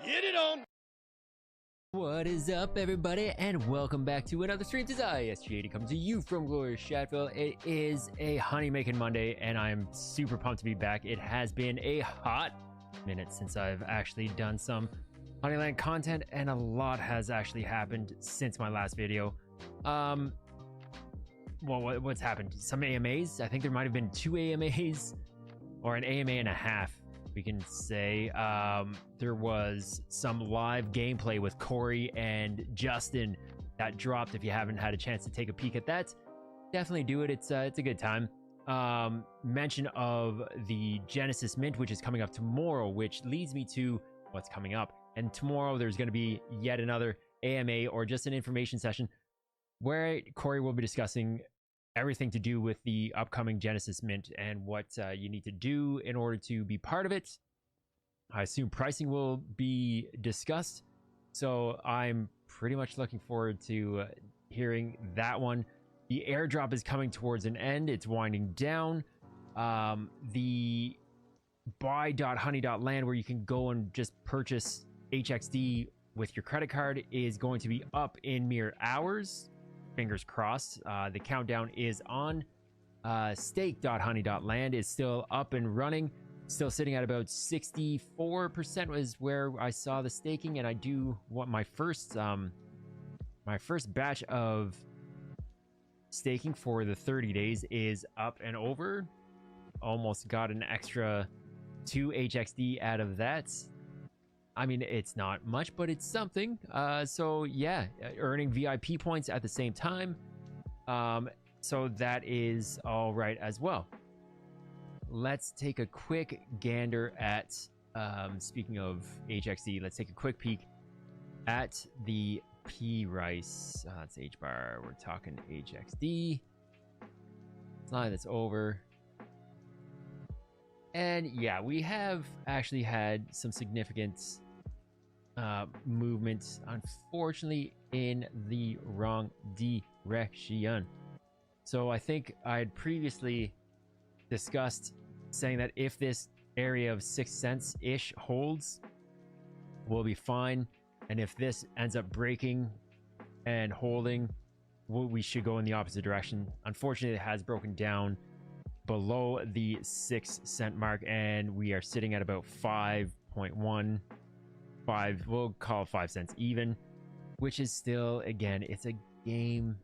Get it on! What is up, everybody, and welcome back to another stream. This is ISG80 coming to you from glorious Shadville. It is a honey making Monday, and I'm super pumped to be back. It has been a hot minute since I've actually done some Honeyland content, and a lot has actually happened since my last video. Well, what's happened? Some AMAs. I think there might have been 2 AMAs, or an AMA and a half, we can say. There was some live gameplay with Corey and Justin that dropped. If you haven't had a chance to take a peek at that, definitely do it. It's a good time. Mention of the Genesis Mint, which is coming up tomorrow, which leads me to what's coming up. And tomorrow there's going to be yet another AMA, or just an information session, where Corey will be discussing everything to do with the upcoming Genesis Mint and what you need to do in order to be part of it. I assume pricing will be discussed, so I'm pretty much looking forward to hearing that one. The airdrop is coming towards an end. It's winding down. The buy.honey.land, where you can go and just purchase HXD with your credit card, is going to be up in mere hours. Fingers crossed. The countdown is on. Stake.honey.land is still up and running, still sitting at about 64% was where I saw the staking. And I do want my first batch of staking for the 30 days is up and over. Almost got an extra 2 HXD out of that. I mean, it's not much, but it's something. So yeah, earning VIP points at the same time. So that is all right as well. Let's take a quick gander at, speaking of HXD, let's take a quick peek at the P-Rice. That's H-bar. We're talking HXD. Slide that's over. And yeah, we have actually had some significant movement, unfortunately, in the wrong direction. So I think I had previously discussed saying that if this area of 6 cents ish holds, we'll be fine. And if this ends up breaking and holding, we should go in the opposite direction. Unfortunately, it has broken down below the 6 cent mark, and we are sitting at about 5.15. We'll call it 5 cents even, which is still, again, it's a game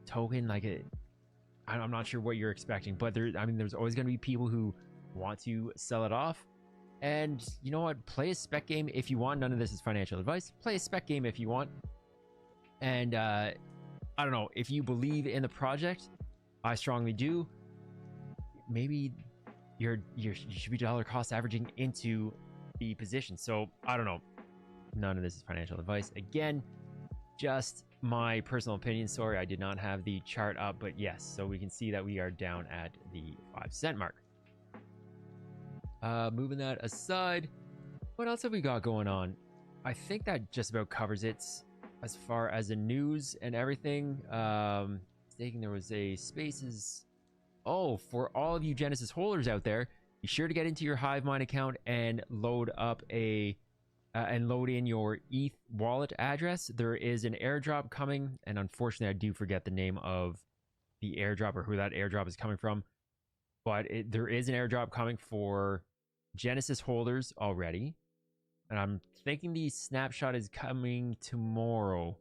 token. Like, I'm not sure what you're expecting, but there's always going to be people who want to sell it off. And you know what? Play a spec game if you want. None of this is financial advice. Play a spec game if you want. And I don't know, if you believe in the project, I strongly do. Maybe you should be dollar cost averaging into the position. So I don't know. None of this is financial advice. Again, just my personal opinion. Sorry, I did not have the chart up, but yes, so we can see that we are down at the 5 cent mark. Moving that aside, what else have we got going on? I think that just about covers it as far as the news and everything. Staking, there was a spaces. Oh, for all of you Genesis holders out there, be sure to get into your HiveMind account and load up load in your ETH wallet address. There is an airdrop coming, and unfortunately, I do forget the name of the airdrop or who that airdrop is coming from. But there is an airdrop coming for Genesis holders already, and I'm thinking the snapshot is coming tomorrow.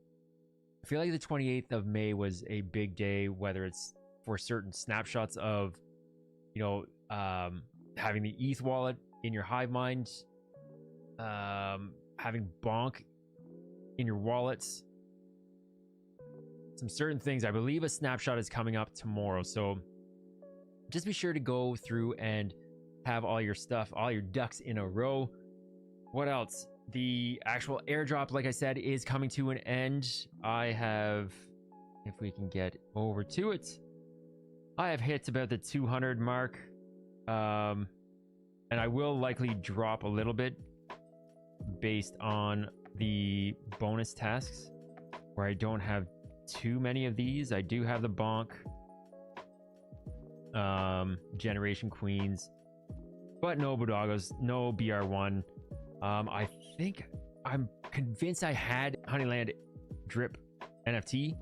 I feel like the 28th of May was a big day, whether it's for certain snapshots of, you know, having the ETH wallet in your HiveMind, having Bonk in your wallets, some certain things. I believe a snapshot is coming up tomorrow, so just be sure to go through and have all your stuff, all your ducks in a row. What else? The actual airdrop, like I said, is coming to an end. I have, if we can get over to it, I have hit about the 200 mark, and I will likely drop a little bit based on the bonus tasks where I don't have too many of these. I do have the Bonk, Generation Queens, but no Bodagos, no BR1. I think I'm convinced I had Honeyland drip NFT,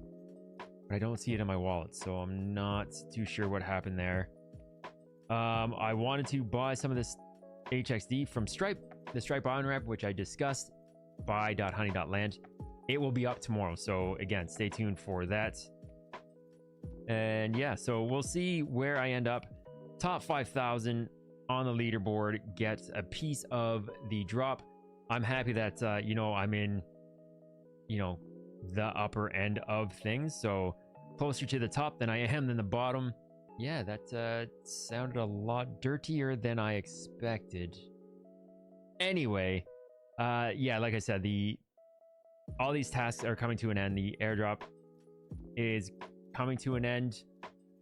but I don't see it in my wallet, so I'm not too sure what happened there. I wanted to buy some of this HXD from Stripe, the Stripe on-ramp, which I discussed, buy.honey.land. It will be up tomorrow, so again, stay tuned for that. And yeah, so we'll see where I end up. Top 5,000 on the leaderboard gets a piece of the drop. I'm happy that, you know, I'm in, you know, the upper end of things, so closer to the top than I am than the bottom. Yeah, that sounded a lot dirtier than I expected. Anyway, yeah, like I said, all these tasks are coming to an end. The airdrop is coming to an end,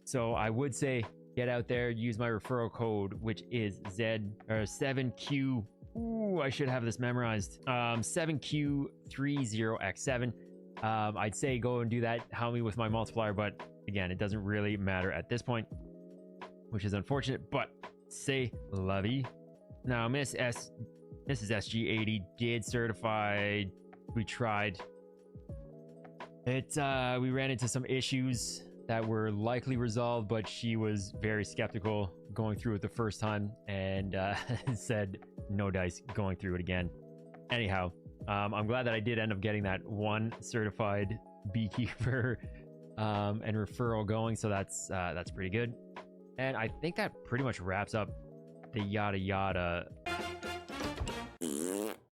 so I would say get out there, use my referral code, which is Z7Q. Ooh, I should have this memorized. 7Q30X7. I'd say go and do that. Help me with my multiplier, but again, it doesn't really matter at this point, which is unfortunate, but say lovey. Now, Mrs. SG80 did certify. We tried. We ran into some issues that were likely resolved, but she was very skeptical going through it the first time and said no dice going through it again. Anyhow, I'm glad that I did end up getting that one certified beekeeper and referral going, so that's pretty good. And I think that pretty much wraps up the yada yada